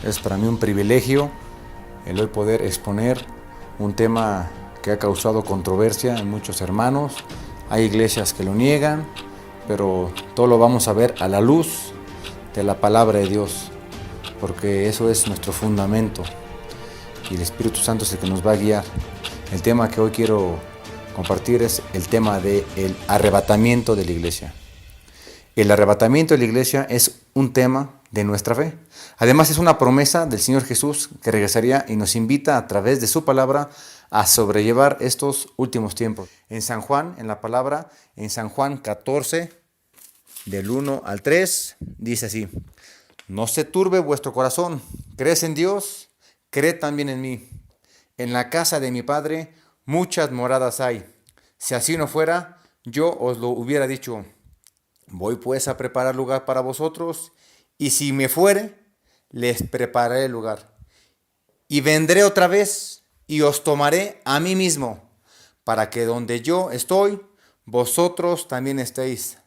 Es para mí un privilegio el hoy poder exponer un tema que ha causado controversia en muchos hermanos. Hay iglesias que lo niegan, pero todo lo vamos a ver a la luz de la palabra de Dios, porque eso es nuestro fundamento y el Espíritu Santo es el que nos va a guiar. El tema que hoy quiero compartir es el tema del arrebatamiento de la iglesia. El arrebatamiento de la iglesia es un tema de nuestra fe. Además es una promesa del Señor Jesús que regresaría y nos invita a través de su palabra a sobrellevar estos últimos tiempos. En San Juan, en la palabra, en San Juan 14, del 1 al 3, dice así: No se turbe vuestro corazón, creed en Dios, creed también en mí. En la casa de mi Padre muchas moradas hay. Si así no fuera, yo os lo hubiera dicho. Voy pues a preparar lugar para vosotros, y si me fuere, les prepararé el lugar. Y vendré otra vez, y os tomaré a mí mismo, para que donde yo estoy, vosotros también estéis.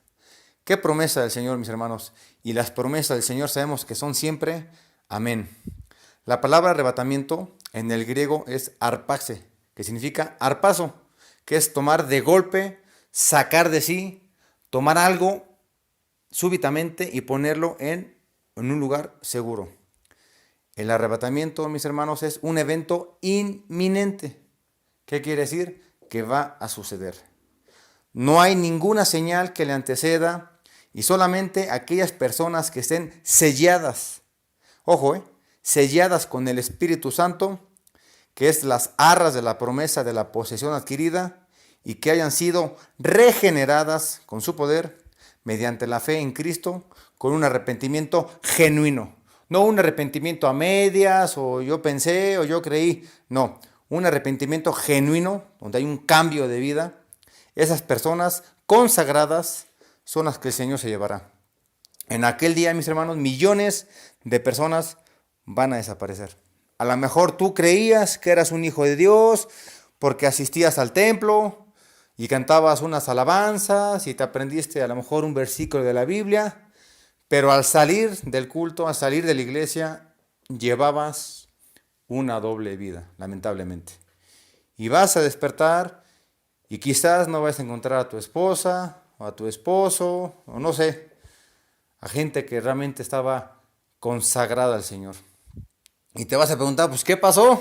Qué promesa del Señor, mis hermanos. Y las promesas del Señor sabemos que son siempre amén. La palabra arrebatamiento en el griego es arpaxe, que significa arpazo, que es tomar de golpe, sacar de sí, tomar algo súbitamente y ponerlo en un lugar seguro. El arrebatamiento, mis hermanos, es un evento inminente. ¿Qué quiere decir? Que va a suceder. No hay ninguna señal que le anteceda y solamente aquellas personas que estén selladas, ojo, selladas con el Espíritu Santo, que es las arras de la promesa de la posesión adquirida y que hayan sido regeneradas con su poder mediante la fe en Cristo, con un arrepentimiento genuino. No un arrepentimiento a medias, o yo pensé, o yo creí. No, un arrepentimiento genuino, donde hay un cambio de vida. Esas personas consagradas son las que el Señor se llevará. En aquel día, mis hermanos, millones de personas van a desaparecer. A lo mejor tú creías que eras un hijo de Dios porque asistías al templo y cantabas unas alabanzas y te aprendiste a lo mejor un versículo de la Biblia, pero al salir del culto, al salir de la iglesia, llevabas una doble vida, lamentablemente. Y vas a despertar y quizás no vas a encontrar a tu esposa o a tu esposo, o no sé, a gente que realmente estaba consagrada al Señor. Y te vas a preguntar, pues, ¿qué pasó?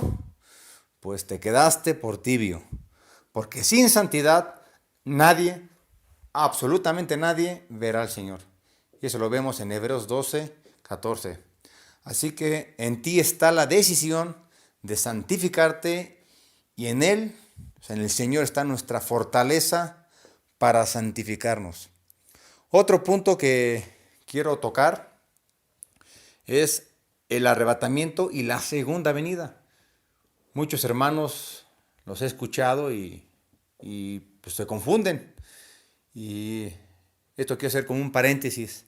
Pues te quedaste por tibio. Porque sin santidad nadie, absolutamente nadie, verá al Señor. Y eso lo vemos en Hebreos 12, 14. Así que en ti está la decisión de santificarte y en Él, o sea, en el Señor está nuestra fortaleza para santificarnos. Otro punto que quiero tocar es el arrebatamiento y la segunda venida. Muchos hermanos los he escuchado y pues se confunden. Y esto quiero hacer como un paréntesis.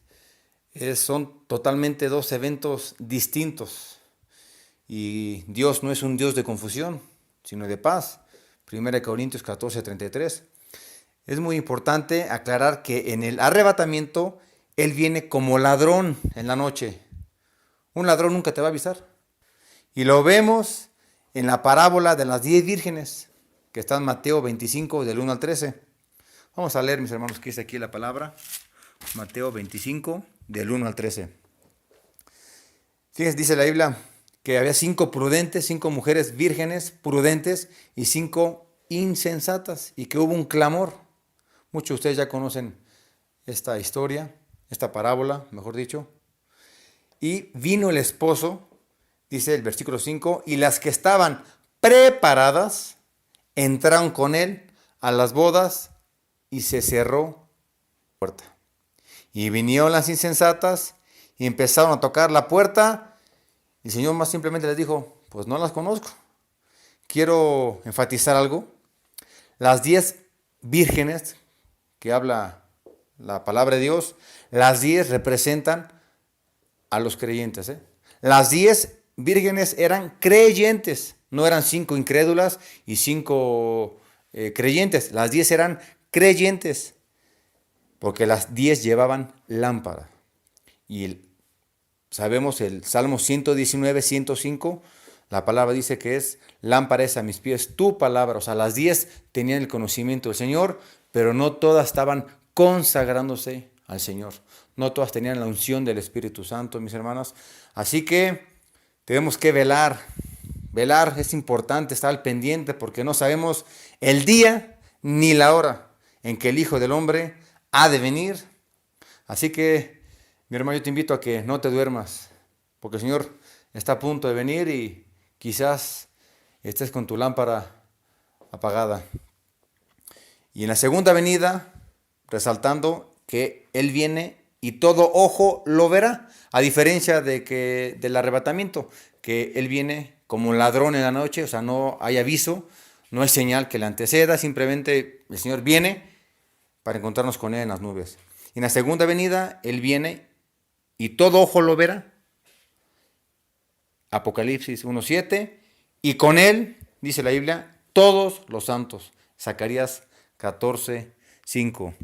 Son totalmente dos eventos distintos. Y Dios no es un Dios de confusión, sino de paz. 1 Corintios 14:33. Es muy importante aclarar que en el arrebatamiento Él viene como ladrón en la noche. Un ladrón nunca te va a avisar. Y lo vemos en la parábola de las 10 vírgenes, que está en Mateo 25, del 1 al 13. Vamos a leer, mis hermanos, que dice aquí la palabra. Mateo 25, del 1 al 13. Fíjense, dice la Biblia que había 5 prudentes, 5 mujeres vírgenes prudentes y 5 insensatas, y que hubo un clamor. Muchos de ustedes ya conocen esta historia, esta parábola, mejor dicho. Y vino el esposo, dice el versículo 5, y las que estaban preparadas entraron con él a las bodas y se cerró la puerta. Y vinieron las insensatas y empezaron a tocar la puerta. Y el Señor más simplemente les dijo, pues no las conozco. Quiero enfatizar algo. Las 10 vírgenes que habla la palabra de Dios, las 10 representan a los creyentes. Las 10 vírgenes eran creyentes, no eran 5 incrédulas y 5 creyentes. Las 10 eran creyentes, porque las 10 llevaban lámpara. Y sabemos el Salmo 119, 105, la palabra dice que es lámpara es a mis pies tu palabra. O sea, las 10 tenían el conocimiento del Señor, pero no todas estaban consagrándose al Señor. No todas tenían la unción del Espíritu Santo, mis hermanos. Así que tenemos que velar. Velar es importante, estar al pendiente, porque no sabemos el día ni la hora en que el Hijo del Hombre ha de venir. Así que, mi hermano, yo te invito a que no te duermas, porque el Señor está a punto de venir y quizás estés con tu lámpara apagada. Y en la segunda venida, resaltando que Él viene y todo ojo lo verá, a diferencia del arrebatamiento, que Él viene como un ladrón en la noche, o sea, no hay aviso, no hay señal que le anteceda, simplemente el Señor viene para encontrarnos con Él en las nubes. Y en la segunda venida, Él viene y todo ojo lo verá. Apocalipsis 1:7, y con Él, dice la Biblia, todos los santos. Zacarías 14:5.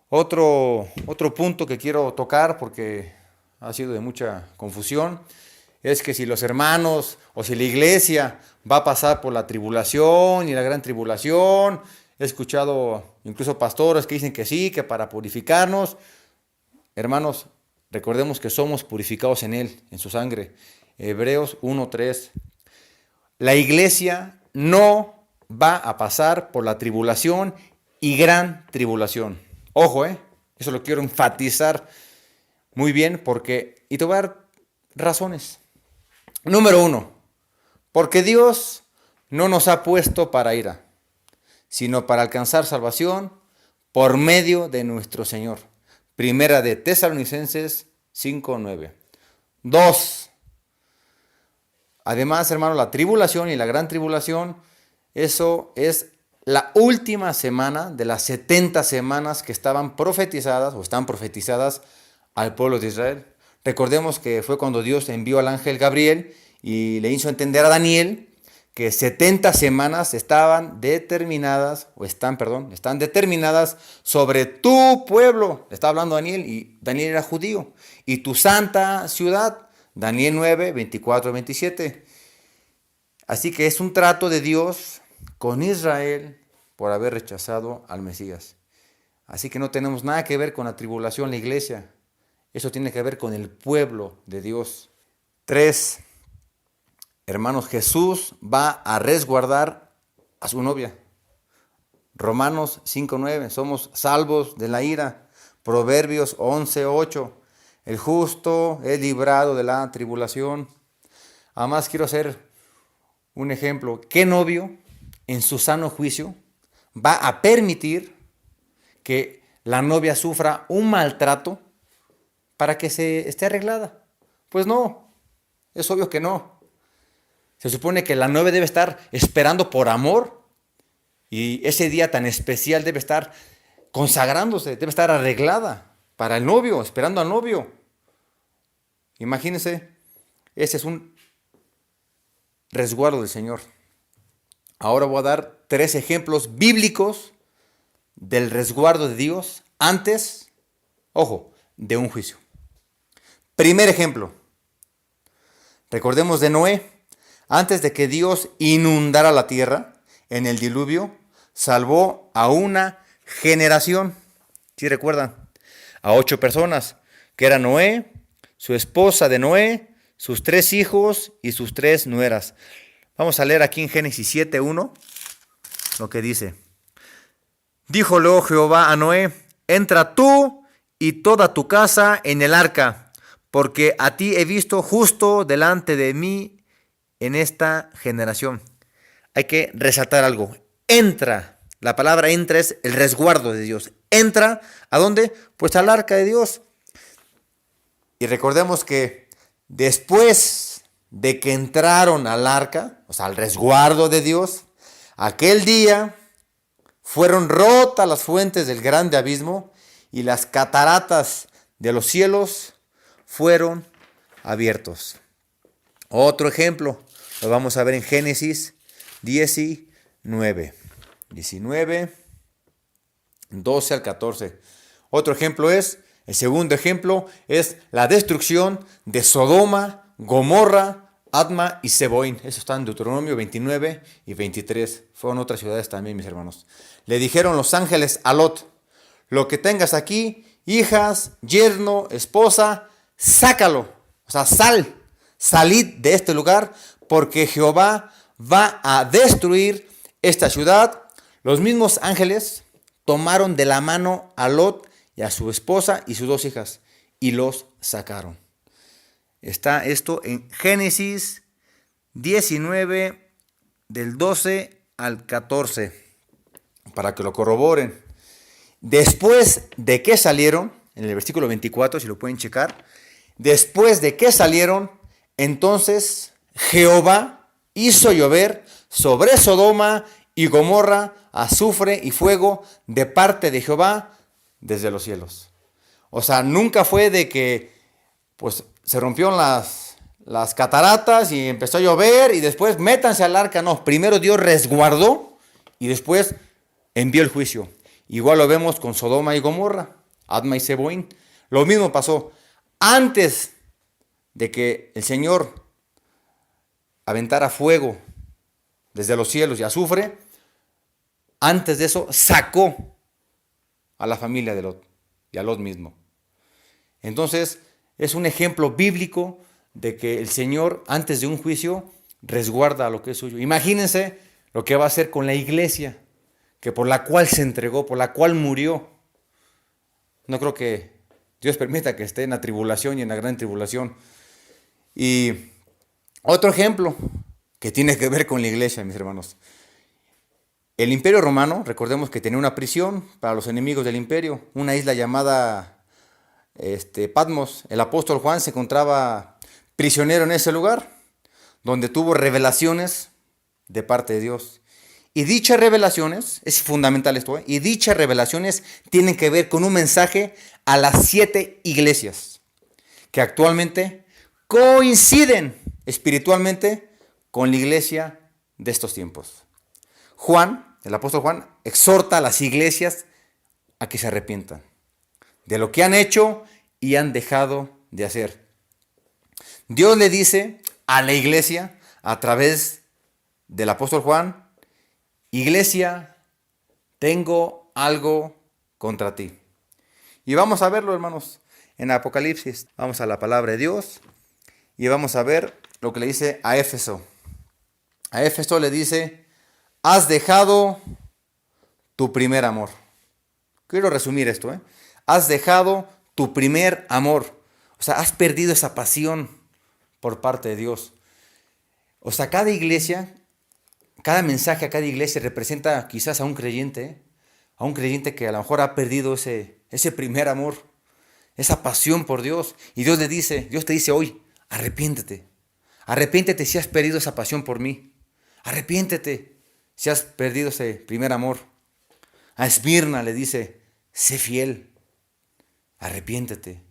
Otro punto que quiero tocar, porque ha sido de mucha confusión, es que si los hermanos o si la iglesia va a pasar por la tribulación y la gran tribulación. He escuchado incluso pastores que dicen que sí, que para purificarnos. Hermanos, recordemos que somos purificados en Él, en su sangre. Hebreos 1:3. La iglesia no va a pasar por la tribulación y gran tribulación. Ojo, eso lo quiero enfatizar muy bien y te voy a dar razones. Número 1, porque Dios no nos ha puesto para ira, sino para alcanzar salvación por medio de nuestro Señor. Primera de Tesalonicenses 5:9. 2. Además, hermano, la tribulación y la gran tribulación, eso es la última semana de las 70 semanas que estaban profetizadas o están profetizadas al pueblo de Israel. Recordemos que fue cuando Dios envió al ángel Gabriel y le hizo entender a Daniel que 70 semanas están determinadas sobre tu pueblo. Le está hablando Daniel y Daniel era judío. Y tu santa ciudad, Daniel 9, 24, 27. Así que es un trato de Dios con Israel por haber rechazado al Mesías. Así que no tenemos nada que ver con la tribulación, la iglesia. Eso tiene que ver con el pueblo de Dios. 3. Hermanos, Jesús va a resguardar a su novia. Romanos 5:9, somos salvos de la ira. Proverbios 11:8, el justo es librado de la tribulación. Además, quiero hacer un ejemplo. ¿Qué novio en su sano juicio va a permitir que la novia sufra un maltrato para que se esté arreglada? Pues no, es obvio que no. Se supone que la novia debe estar esperando por amor y ese día tan especial debe estar consagrándose, debe estar arreglada para el novio, esperando al novio. Imagínense, ese es un resguardo del Señor. Ahora voy a dar 3 ejemplos bíblicos del resguardo de Dios antes, de un juicio. Primer ejemplo, recordemos de Noé. Antes de que Dios inundara la tierra en el diluvio, salvó a una generación. ¿Sí recuerdan? A 8 personas, que era Noé, su esposa de Noé, sus 3 hijos y sus 3 nueras. Vamos a leer aquí en Génesis 7:1 lo que dice. Dijo luego Jehová a Noé, entra tú y toda tu casa en el arca, porque a ti he visto justo delante de mí en esta generación. Hay que resaltar algo. Entra. La palabra entra es el resguardo de Dios. Entra, ¿a dónde? Pues al arca de Dios. Y recordemos que después de que entraron al arca, o sea, al resguardo de Dios, aquel día fueron rotas las fuentes del grande abismo y las cataratas de los cielos fueron abiertos. Otro ejemplo lo vamos a ver en Génesis 19, 12 al 14. Otro ejemplo es El segundo ejemplo es la destrucción de Sodoma, Gomorra, Adma y Seboín. Eso está en Deuteronomio 29 y 23. Fueron otras ciudades también, mis hermanos. Le dijeron los ángeles a Lot: lo que tengas aquí, hijas, yerno, esposa, sácalo. O sea, salid de este lugar, porque Jehová va a destruir esta ciudad. Los mismos ángeles tomaron de la mano a Lot y a su esposa y sus 2 hijas y los sacaron. Está esto en Génesis 19, del 12 al 14, para que lo corroboren. Después de que salieron, en el versículo 24, si lo pueden checar, después de que salieron, entonces Jehová hizo llover sobre Sodoma y Gomorra azufre y fuego de parte de Jehová desde los cielos. O sea, nunca fue de que pues se rompieron las cataratas y empezó a llover y después métanse al arca. No, primero Dios resguardó y después envió el juicio. Igual lo vemos con Sodoma y Gomorra, Adma y Seboín. Lo mismo pasó. Antes de que el Señor aventara fuego desde los cielos y azufre, antes de eso sacó a la familia de Lot y a Lot mismo. Entonces es un ejemplo bíblico de que el Señor, antes de un juicio, resguarda lo que es suyo. Imagínense lo que va a hacer con la iglesia, que por la cual se entregó, por la cual murió. No creo que Dios permita que esté en la tribulación y en la gran tribulación. Y otro ejemplo que tiene que ver con la iglesia, mis hermanos. El Imperio Romano, recordemos que tenía una prisión para los enemigos del imperio, una isla llamada Patmos. El apóstol Juan se encontraba prisionero en ese lugar, donde tuvo revelaciones de parte de Dios. Y dichas revelaciones, es fundamental esto, y dichas revelaciones tienen que ver con un mensaje a las 7 iglesias, que actualmente coinciden espiritualmente con la iglesia de estos tiempos. Juan, el apóstol Juan, exhorta a las iglesias a que se arrepientan de lo que han hecho y han dejado de hacer. Dios le dice a la iglesia a través del apóstol Juan: iglesia, tengo algo contra ti. Y vamos a verlo, hermanos, en Apocalipsis. Vamos a la palabra de Dios y vamos a ver lo que le dice a Éfeso. A Éfeso le dice: has dejado tu primer amor. Quiero resumir esto, Has dejado tu primer amor. O sea, has perdido esa pasión por parte de Dios. O sea, cada iglesia, cada mensaje a cada iglesia representa quizás a un creyente que a lo mejor ha perdido ese primer amor, esa pasión por Dios. Y Dios te dice hoy: arrepiéntete. Arrepiéntete si has perdido esa pasión por mí. Arrepiéntete si has perdido ese primer amor. A Esmirna le dice: sé fiel. Arrepiéntete.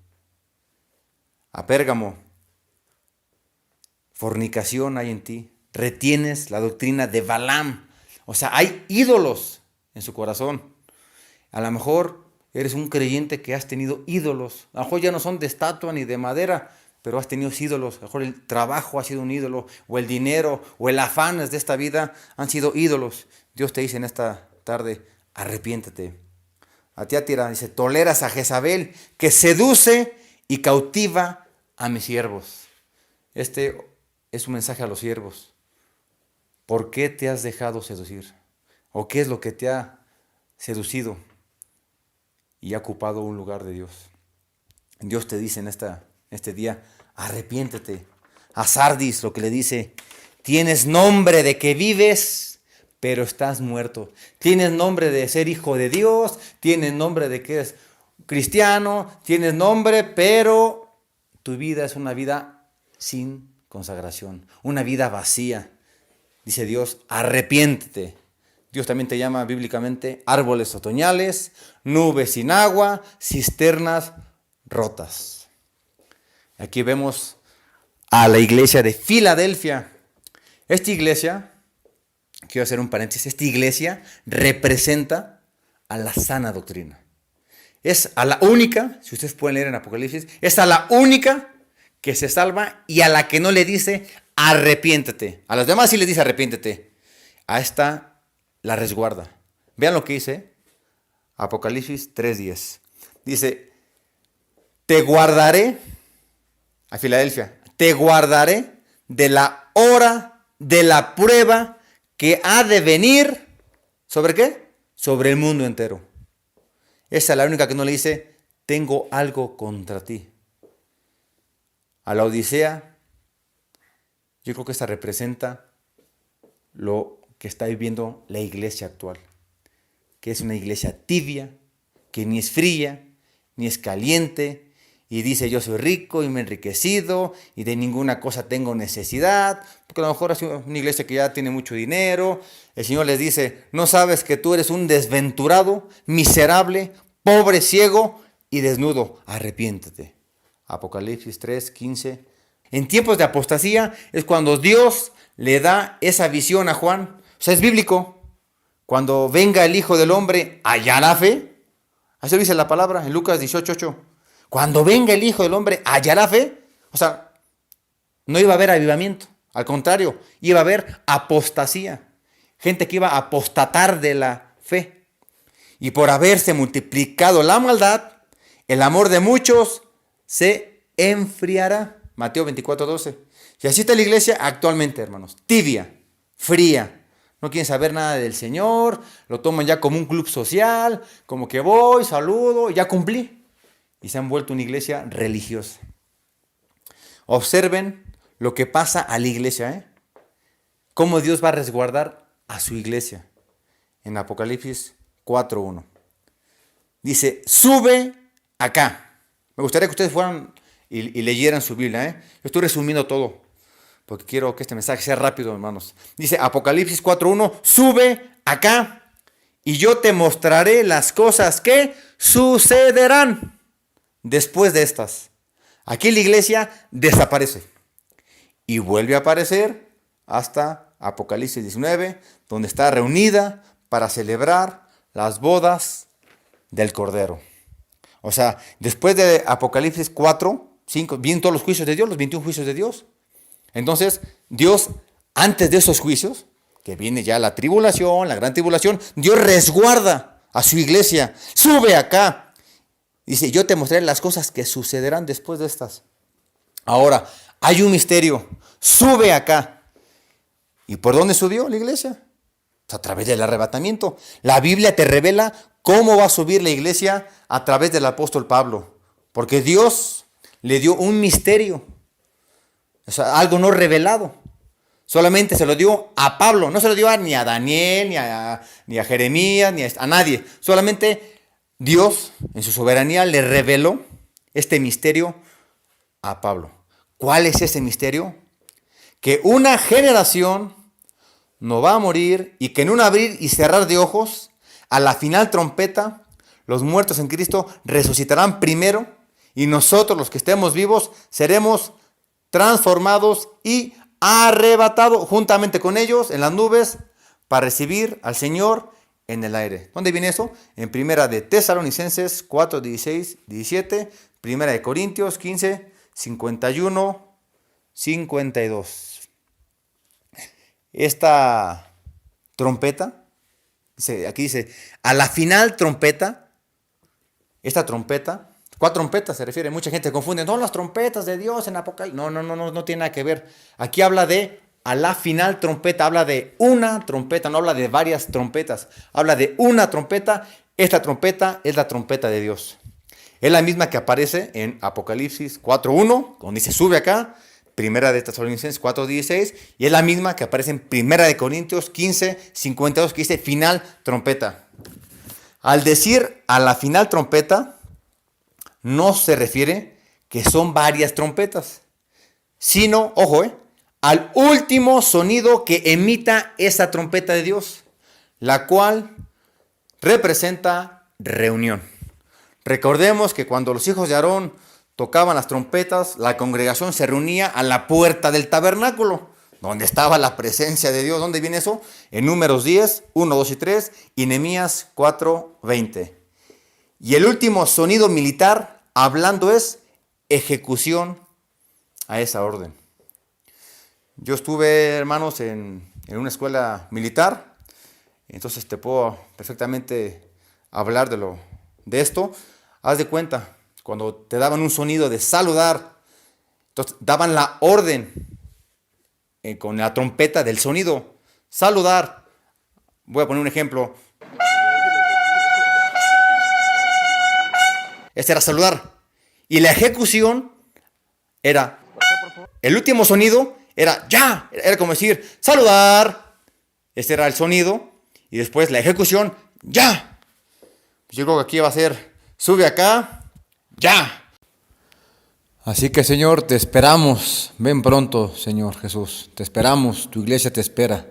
A Pérgamo: fornicación hay en ti. Retienes la doctrina de Balaam. O sea, hay ídolos en su corazón. A lo mejor eres un creyente que has tenido ídolos. A lo mejor ya no son de estatua ni de madera, pero has tenido ídolos. A lo mejor el trabajo ha sido un ídolo, o el dinero, o el afanes de esta vida han sido ídolos. Dios te dice en esta tarde: arrepiéntete. A Tiatira dice: toleras a Jezabel, que seduce y cautiva a mis siervos. Este es un mensaje a los siervos. ¿Por qué te has dejado seducir? ¿O qué es lo que te ha seducido y ha ocupado un lugar de Dios? Dios te dice en este día: arrepiéntete. A Sardis lo que le dice: tienes nombre de que vives, pero estás muerto. Tienes nombre de ser hijo de Dios, tienes nombre de que eres cristiano, tienes nombre, pero tu vida es una vida sin consagración, una vida vacía. Dice Dios: arrepiéntete. Dios también te llama bíblicamente árboles otoñales, nubes sin agua, cisternas rotas. Aquí vemos a la iglesia de Filadelfia. Esta iglesia, quiero hacer un paréntesis, esta iglesia representa a la sana doctrina. Es a la única, si ustedes pueden leer en Apocalipsis, es a la única que se salva y a la que no le dice arrepiéntete. A las demás sí les dice arrepiéntete. A esta la resguarda. Vean lo que dice Apocalipsis 3:10. Dice, te guardaré, a Filadelfia, te guardaré de la hora de la prueba que ha de venir. ¿Sobre qué? Sobre el mundo entero. Esa es la única que no le dice, tengo algo contra ti. A la Odisea, yo creo que esta representa lo que está viviendo la iglesia actual, que es una iglesia tibia, que ni es fría, ni es caliente, y dice yo soy rico y me he enriquecido, y de ninguna cosa tengo necesidad, porque a lo mejor es una iglesia que ya tiene mucho dinero. El Señor les dice, no sabes que tú eres un desventurado, miserable, pobre, ciego y desnudo, arrepiéntete. Apocalipsis 3:15. En tiempos de apostasía es cuando Dios le da esa visión a Juan. O sea, es bíblico. Cuando venga el Hijo del Hombre, hallará fe. Así lo dice la palabra en Lucas 18:8. Cuando venga el Hijo del Hombre, hallará fe. O sea, no iba a haber avivamiento. Al contrario, iba a haber apostasía. Gente que iba a apostatar de la fe. Y por haberse multiplicado la maldad, el amor de muchos se enfriará. Mateo 24:12. Y así está la iglesia actualmente, hermanos. Tibia, fría. No quieren saber nada del Señor. Lo toman ya como un club social. Como que voy, saludo, ya cumplí. Y se han vuelto una iglesia religiosa. Observen lo que pasa a la iglesia. Cómo Dios va a resguardar a su iglesia. En Apocalipsis 4:1. Dice, sube acá. Me gustaría que ustedes fueran y leyeran su Biblia. Yo estoy resumiendo todo, porque quiero que este mensaje sea rápido, hermanos. Dice Apocalipsis 4:1, sube acá y yo te mostraré las cosas que sucederán después de estas. Aquí la iglesia desaparece y vuelve a aparecer hasta Apocalipsis 19, donde está reunida para celebrar las bodas del Cordero. O sea, después de Apocalipsis 4, 5, vienen todos los juicios de Dios, los 21 juicios de Dios. Entonces, Dios, antes de esos juicios, que viene ya la tribulación, la gran tribulación, Dios resguarda a su iglesia. Sube acá. Dice, yo te mostraré las cosas que sucederán después de estas. Ahora, hay un misterio. Sube acá. ¿Y por dónde subió la iglesia? Pues a través del arrebatamiento. La Biblia te revela cómo va a subir la iglesia a través del apóstol Pablo. Porque Dios le dio un misterio. O sea, algo no revelado. Solamente se lo dio a Pablo. No se lo dio ni a Daniel, ni a Jeremías, ni a nadie. Solamente Dios, en su soberanía, le reveló este misterio a Pablo. ¿Cuál es ese misterio? Que una generación no va a morir y que en un abrir y cerrar de ojos, a la final trompeta, los muertos en Cristo resucitarán primero y nosotros, los que estemos vivos, seremos transformados y arrebatados juntamente con ellos en las nubes para recibir al Señor en el aire. ¿Dónde viene eso? En Primera de Tesalonicenses 4, 16, 17, Primera de Corintios 15, 51, 52. Esta trompeta, aquí dice, a la final trompeta, esta trompeta, ¿cuál trompeta se refiere? Mucha gente confunde, no, las trompetas de Dios en Apocalipsis. No tiene nada que ver. Aquí habla de a la final trompeta, habla de una trompeta, no habla de varias trompetas, habla de una trompeta. Esta trompeta es la trompeta de Dios. Es la misma que aparece en Apocalipsis 4:1, donde dice sube acá, Primera de Tesalonicenses 4:16, y es la misma que aparece en Primera de Corintios 15:52, que dice final trompeta. Al decir a la final trompeta, no se refiere que son varias trompetas, sino, ojo, al último sonido que emita esa trompeta de Dios, la cual representa reunión. Recordemos que cuando los hijos de Aarón tocaban las trompetas, la congregación se reunía a la puerta del tabernáculo, donde estaba la presencia de Dios. ¿Dónde viene eso? En Números 10, 1, 2 y 3, y Nehemías 4, 20. Y el último sonido militar hablando es ejecución a esa orden. Yo estuve, hermanos, en una escuela militar, entonces te puedo perfectamente hablar de esto. Haz de cuenta, cuando te daban un sonido de saludar, entonces daban la orden con la trompeta del sonido, saludar. Voy a poner un ejemplo. Este era saludar. Y la ejecución era, el último sonido era ya, era como decir saludar. Este era el sonido. Y después la ejecución, ya. Pues yo creo que aquí va a ser, sube acá, ya. Así que, Señor, te esperamos. Ven pronto, Señor Jesús. Te esperamos, tu iglesia te espera.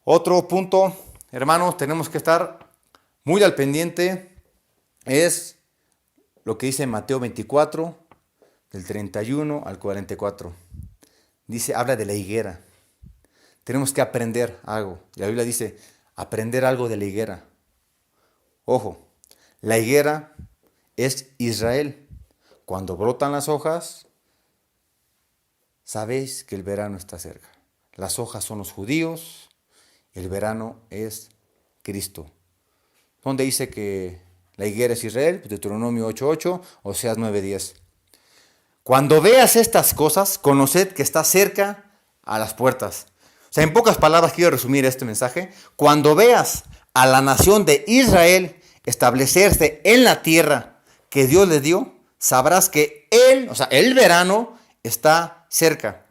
Otro punto, hermanos, tenemos que estar muy al pendiente, es lo que dice Mateo 24, del 31 al 44. Dice, habla de la higuera. Tenemos que aprender algo. La Biblia dice, aprender algo de la higuera. Ojo, la higuera es Israel. Cuando brotan las hojas, sabéis que el verano está cerca. Las hojas son los judíos, el verano es Cristo. ¿Dónde dice que la higuera es Israel? Deuteronomio 8:8, Oseas 9:10. Cuando veas estas cosas, conoced que está cerca a las puertas. O sea, en pocas palabras quiero resumir este mensaje. Cuando veas a la nación de Israel establecerse en la tierra que Dios les dio, sabrás que el verano está cerca.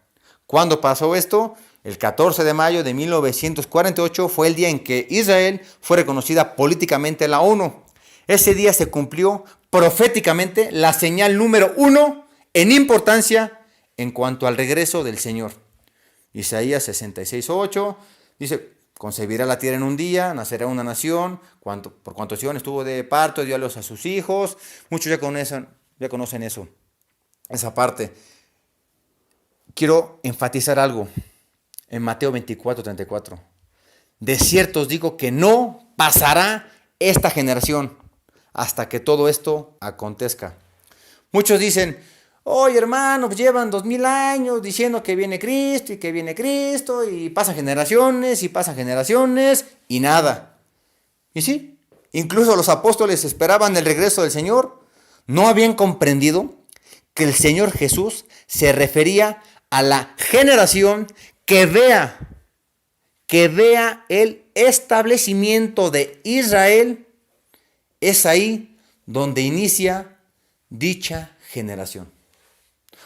¿Cuándo pasó esto? El 14 de mayo de 1948 fue el día en que Israel fue reconocida políticamente en la ONU. Ese día se cumplió proféticamente la señal número 1 en importancia en cuanto al regreso del Señor. Isaías 66:8 dice, concebirá la tierra en un día, nacerá una nación, por cuanto Sion estuvo de parto, dio a luz a sus hijos. Muchos ya conocen eso, esa parte. Quiero enfatizar algo en Mateo 24:34. De cierto os digo que no pasará esta generación hasta que todo esto acontezca. Muchos dicen, oye hermano, pues llevan 2000 años diciendo que viene Cristo y que viene Cristo y pasan generaciones y nada. Y sí, incluso los apóstoles esperaban el regreso del Señor. No habían comprendido que el Señor Jesús se refería a la generación que vea el establecimiento de Israel. Es ahí donde inicia dicha generación.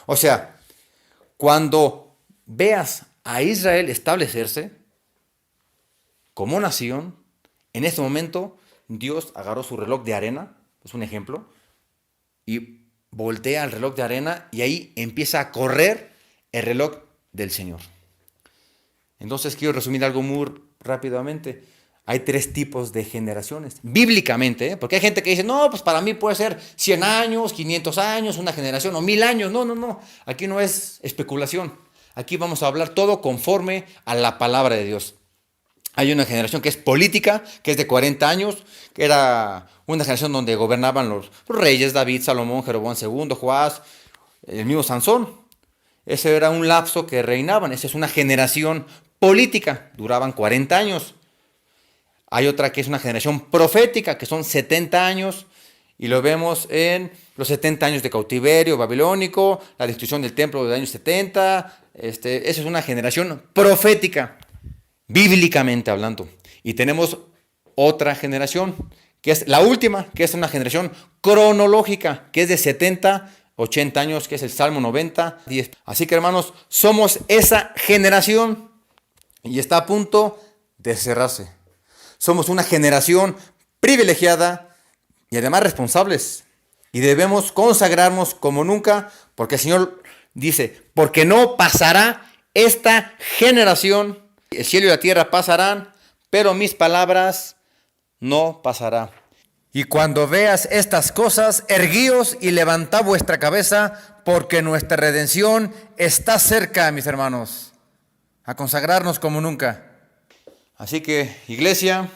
O sea, cuando veas a Israel establecerse como nación, en este momento Dios agarró su reloj de arena, es un ejemplo, y voltea el reloj de arena y ahí empieza a correr el reloj del Señor. Entonces quiero resumir algo muy rápidamente. Hay 3 tipos de generaciones, bíblicamente, porque hay gente que dice, no, pues para mí puede ser 100 años, 500 años, una generación o 1000 años. No, aquí no es especulación. Aquí vamos a hablar todo conforme a la palabra de Dios. Hay una generación que es política, que es de 40 años, que era una generación donde gobernaban los reyes, David, Salomón, Jeroboam II, Joás, el mismo Sansón. Ese era un lapso que reinaban, esa es una generación política, duraban 40 años. Hay otra que es una generación profética, que son 70 años, y lo vemos en los 70 años de cautiverio babilónico, la destrucción del templo del año 70. Esa es una generación profética, bíblicamente hablando. Y tenemos otra generación, que es la última, que es una generación cronológica, que es de 70, 80 años, que es el Salmo 90, 10. Así que hermanos, somos esa generación y está a punto de cerrarse. Somos una generación privilegiada y además responsables. Y debemos consagrarnos como nunca, porque el Señor dice, porque no pasará esta generación. El cielo y la tierra pasarán, pero mis palabras no pasarán. Y cuando veas estas cosas, erguíos y levantad vuestra cabeza, porque nuestra redención está cerca, mis hermanos. A consagrarnos como nunca. Así que, iglesia,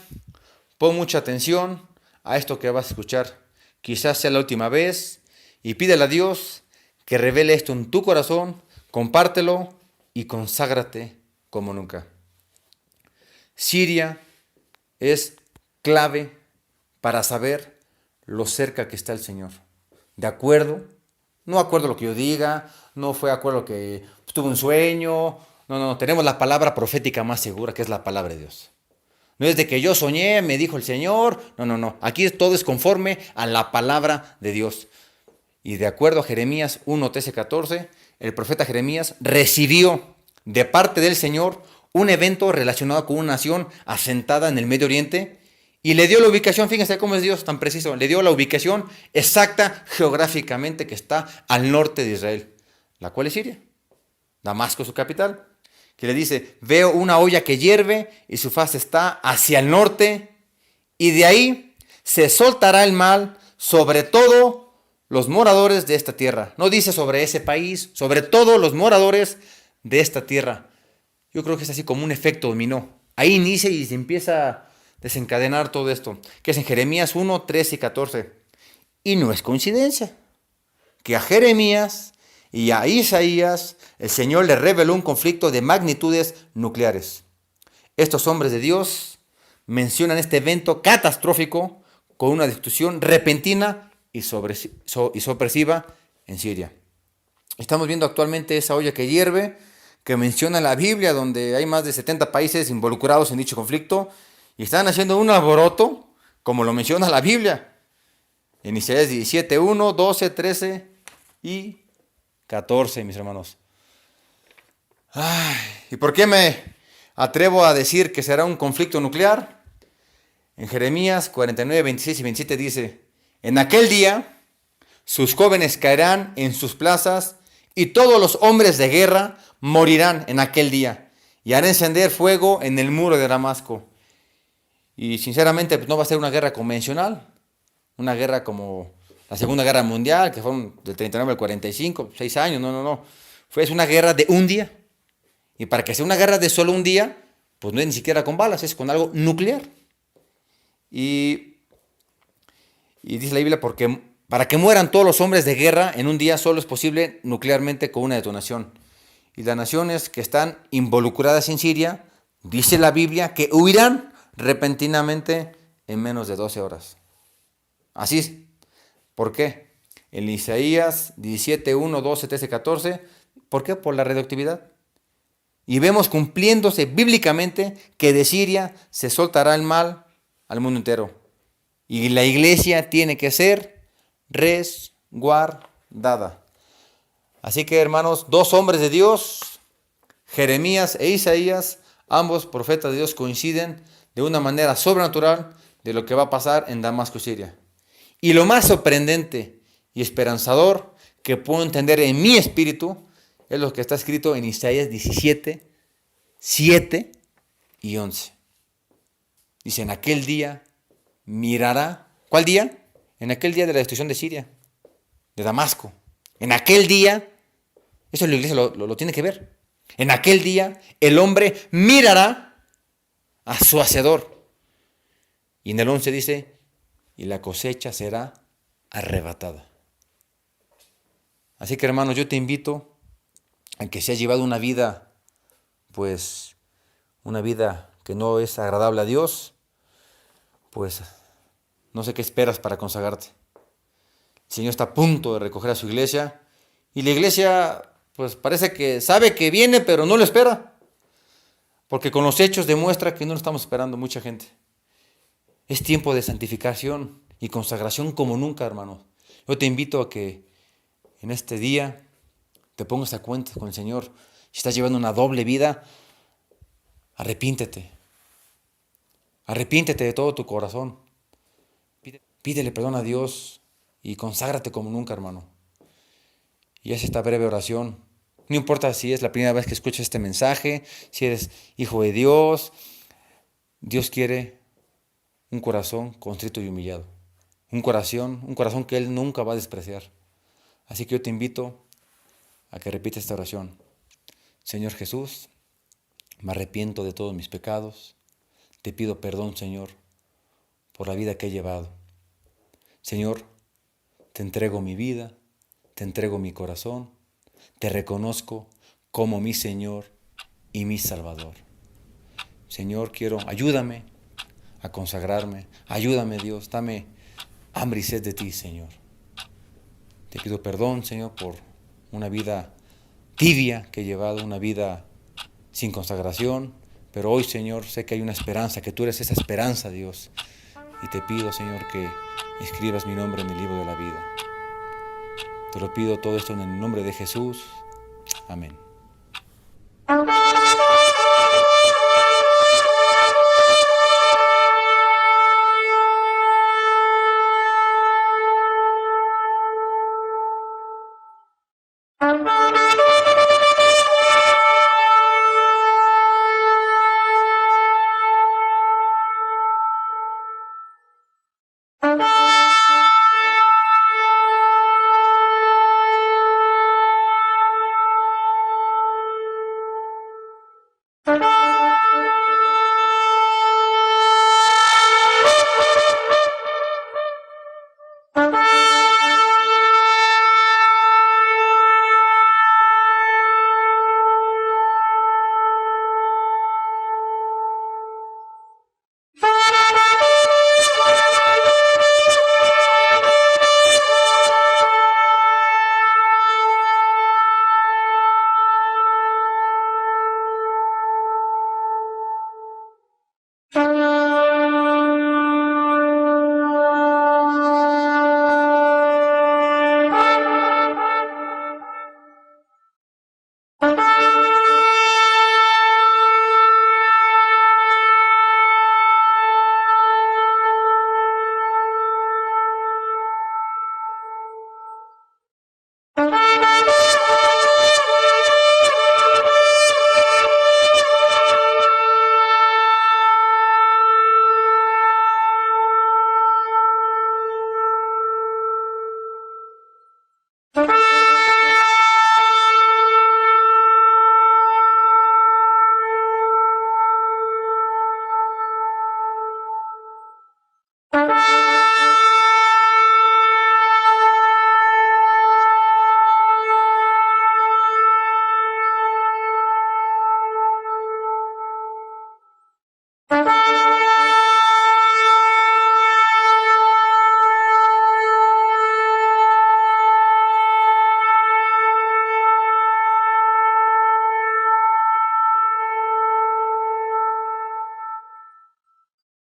pon mucha atención a esto que vas a escuchar. quizás sea la última vez, y pídele a Dios que revele esto en tu corazón, compártelo y conságrate como nunca. Siria es clave para saber lo cerca que está el Señor. ¿De acuerdo? No acuerdo a lo que yo diga, no fue de acuerdo a lo que tuve un sueño. No, tenemos la palabra profética más segura, que es la palabra de Dios. No es de que yo soñé, me dijo el Señor. No. Aquí todo es conforme a la palabra de Dios. Y de acuerdo a Jeremías 1, 13, 14, el profeta Jeremías recibió de parte del Señor un evento relacionado con una nación asentada en el Medio Oriente y le dio la ubicación, fíjense cómo es Dios tan preciso, le dio la ubicación exacta geográficamente que está al norte de Israel, la cual es Siria, Damasco es su capital, que le dice, veo una olla que hierve y su faz está hacia el norte y de ahí se soltará el mal sobre todo los moradores de esta tierra. No dice sobre ese país, sobre todos los moradores de esta tierra. Yo creo que es así como un efecto dominó. Ahí inicia y se empieza a desencadenar todo esto, que es en Jeremías 1, 13 y 14. Y no es coincidencia que a Jeremías y a Isaías el Señor le reveló un conflicto de magnitudes nucleares. Estos hombres de Dios mencionan este evento catastrófico con una destrucción repentina y sorpresiva en Siria. Estamos viendo actualmente esa olla que hierve, que menciona la Biblia, donde hay más de 70 países involucrados en dicho conflicto, y están haciendo un alboroto, como lo menciona la Biblia, en Isaías 17, 1, 12, 13 y 14, mis hermanos. ¿Y por qué me atrevo a decir que será un conflicto nuclear? En Jeremías 49, 26 y 27 dice, en aquel día sus jóvenes caerán en sus plazas y todos los hombres de guerra morirán en aquel día y harán encender fuego en el muro de Damasco. Y sinceramente pues no va a ser una guerra convencional, una guerra como la Segunda Guerra Mundial, que fueron del 39 al 45, 6 años, no. Es una guerra de un día. Y para que sea una guerra de solo un día, pues no es ni siquiera con balas, es con algo nuclear. Y dice la Biblia, porque para que mueran todos los hombres de guerra en un día solo es posible nuclearmente con una detonación. Y las naciones que están involucradas en Siria, dice la Biblia, que huirán repentinamente en menos de 12 horas. Así es. ¿Por qué? En Isaías 17, 1, 12, 13, 14. ¿Por qué? Por la radioactividad. Y vemos cumpliéndose bíblicamente que de Siria se soltará el mal al mundo entero. Y la iglesia tiene que ser resguardada. Así que, hermanos, dos hombres de Dios, Jeremías e Isaías, ambos profetas de Dios, coinciden de una manera sobrenatural de lo que va a pasar en Damasco, Siria. Y lo más sorprendente y esperanzador que puedo entender en mi espíritu es lo que está escrito en Isaías 17, 7 y 11. Dice, en aquel día mirará. ¿Cuál día? En aquel día de la destrucción de Siria, de Damasco. En aquel día, eso la iglesia lo tiene que ver. En aquel día el hombre mirará a su hacedor. Y en el 11 dice, y la cosecha será arrebatada. Así que, hermanos, yo te invito a que si has llevado una vida, pues, una vida que no es agradable a Dios, pues, no sé qué esperas para consagrarte. El Señor está a punto de recoger a su iglesia y la iglesia, pues, parece que sabe que viene, pero no lo espera. Porque con los hechos demuestra que no lo estamos esperando mucha gente. Es tiempo de santificación y consagración como nunca, hermanos. Yo te invito a que en este día te pongas a cuenta con el Señor. Si estás llevando una doble vida, arrepiéntete. Arrepiéntete de todo tu corazón. Pídele perdón a Dios y conságrate como nunca, hermano. Y haz esta breve oración. No importa si es la primera vez que escuchas este mensaje, si eres hijo de Dios. Dios quiere un corazón contrito y humillado. Un corazón que Él nunca va a despreciar. Así que yo te invito a que repitas esta oración. Señor Jesús, me arrepiento de todos mis pecados. Te pido perdón, Señor, por la vida que he llevado. Señor, te entrego mi vida, te entrego mi corazón, te reconozco como mi Señor y mi Salvador. Señor, ayúdame a consagrarme, ayúdame Dios, dame hambre y sed de ti, Señor. Te pido perdón, Señor, por una vida tibia que he llevado, una vida sin consagración, pero hoy, Señor, sé que hay una esperanza, que tú eres esa esperanza, Dios, y te pido, Señor, que escribas mi nombre en el libro de la vida. Te lo pido todo esto en el nombre de Jesús. Amén.